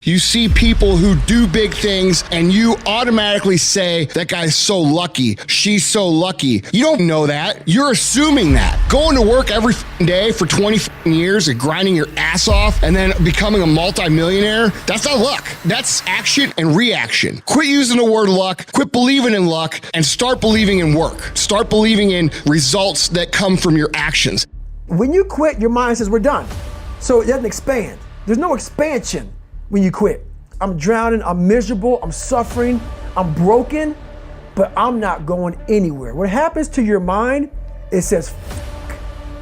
You see people who do big things and you automatically say, that guy's so lucky, she's so lucky. You don't know that. You're assuming that. Going to work every day for 20 years and grinding your ass off and then becoming a multimillionaire, that's not luck. That's action and reaction. Quit using the word luck, quit believing in luck, and start believing in work. Start believing in results that come from your actions. When you quit, your mind says we're done. So it doesn't expand. There's no expansion. When you quit, I'm drowning, I'm miserable, I'm suffering, I'm broken, but I'm not going anywhere. What happens to your mind, it says,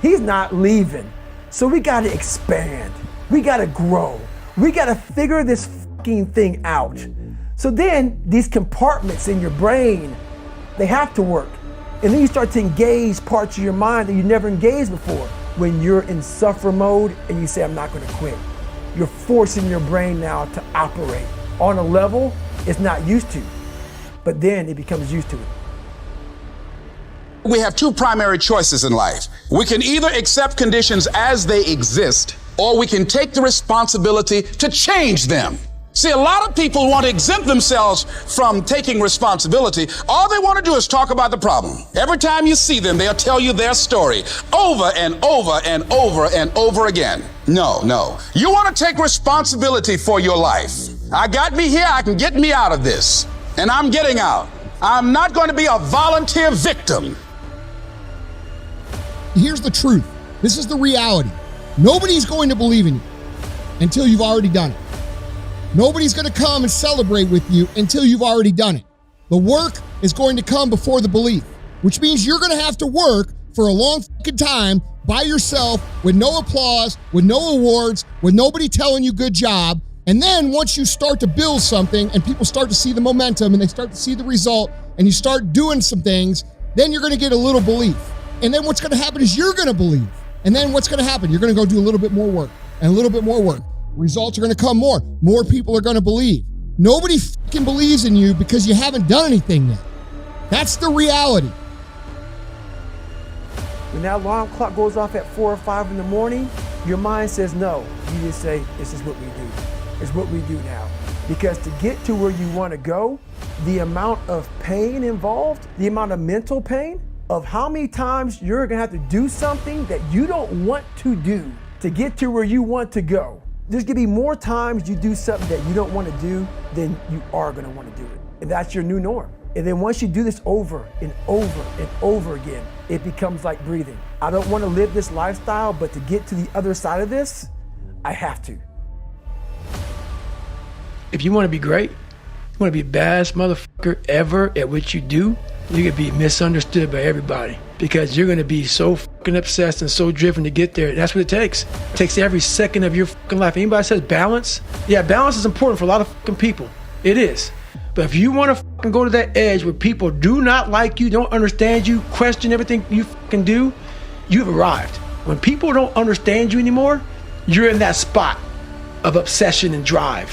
he's not leaving. So we gotta expand, we gotta grow, we gotta figure this fucking thing out. So then these compartments in your brain, they have to work. And then you start to engage parts of your mind that you never engaged before. When you're in suffer mode and you say, I'm not gonna quit. You're forcing your brain now to operate on a level it's not used to, but then it becomes used to it. We have two primary choices in life. We can either accept conditions as they exist, or we can take the responsibility to change them. See, a lot of people want to exempt themselves from taking responsibility. All they want to do is talk about the problem. Every time you see them, they'll tell you their story over and over and over and over again. No. You want to take responsibility for your life. I got me here, I can get me out of this. And I'm getting out. I'm not going to be a volunteer victim. Here's the truth. This is the reality. Nobody's going to believe in you until you've already done it. Nobody's going to come and celebrate with you until you've already done it. The work is going to come before the belief, which means you're going to have to work for a long fucking time by yourself with no applause, with no awards, with nobody telling you good job. And then once you start to build something and people start to see the momentum and they start to see the result and you start doing some things, then you're going to get a little belief. And then what's going to happen is you're going to believe. And then what's going to happen? You're going to go do a little bit more work and a little bit more work. Results are going to come more. More people are going to believe. Nobody fucking believes in you because you haven't done anything yet. That's the reality. When that alarm clock goes off at 4 or 5 in the morning, your mind says no. You just say, this is what we do. It's what we do now. Because to get to where you want to go, the amount of pain involved, the amount of mental pain of how many times you're going to have to do something that you don't want to do to get to where you want to go. There's gonna be more times you do something that you don't want to do than you are gonna want to do it. And that's your new norm. And then once you do this over and over and over again, it becomes like breathing. I don't want to live this lifestyle, but to get to the other side of this, I have to. If you want to be great, you want to be the baddest motherfucker ever at what you do, you're gonna be misunderstood by everybody because you're gonna be so fucking obsessed and so driven to get there. That's what it takes. It takes every second of your fucking life. Anybody says balance? Yeah, balance is important for a lot of fucking people. It is. But if you want to fucking go to that edge where people do not like you, don't understand you, question everything you fucking do, you've arrived. When people don't understand you anymore, you're in that spot of obsession and drive.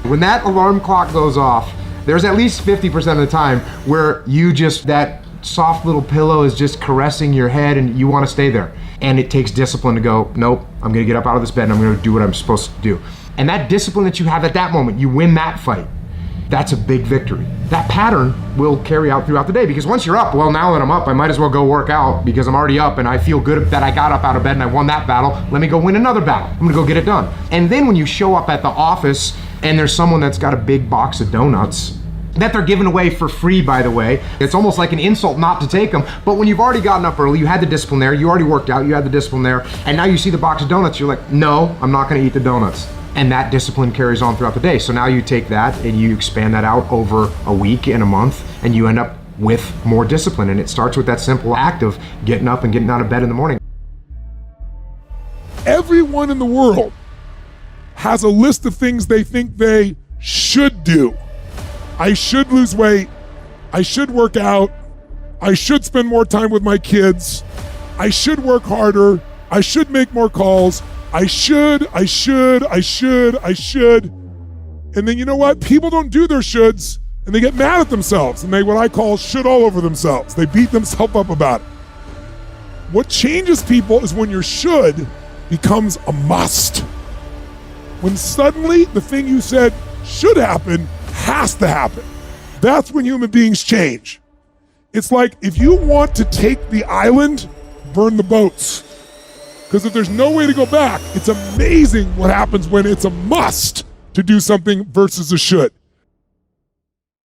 When that alarm clock goes off, there's at least 50% of the time where that soft little pillow is just caressing your head and you want to stay there. And it takes discipline to go, nope, I'm going to get up out of this bed and I'm going to do what I'm supposed to do. And that discipline that you have at that moment, you win that fight. That's a big victory. That pattern will carry out throughout the day because once you're up, well, now that I'm up, I might as well go work out because I'm already up and I feel good that I got up out of bed and I won that battle. Let me go win another battle. I'm going to go get it done. And then when you show up at the office and there's someone that's got a big box of donuts that they're giving away for free, by the way. It's almost like an insult not to take them. But when you've already gotten up early, you had the discipline there, you already worked out, you had the discipline there, and now you see the box of donuts, you're like, no, I'm not gonna eat the donuts. And that discipline carries on throughout the day. So now you take that and you expand that out over a week and a month, and you end up with more discipline. And it starts with that simple act of getting up and getting out of bed in the morning. Everyone in the world has a list of things they think they should do. I should lose weight, I should work out, I should spend more time with my kids, I should work harder, I should make more calls, I should. And then you know what? People don't do their shoulds and they get mad at themselves and they what I call should all over themselves. They beat themselves up about it. What changes people is when your should becomes a must. When suddenly the thing you said should happen has to happen. That's when human beings change. It's like if you want to take the island, burn the boats. Because if there's no way to go back, it's amazing what happens when it's a must to do something versus a should.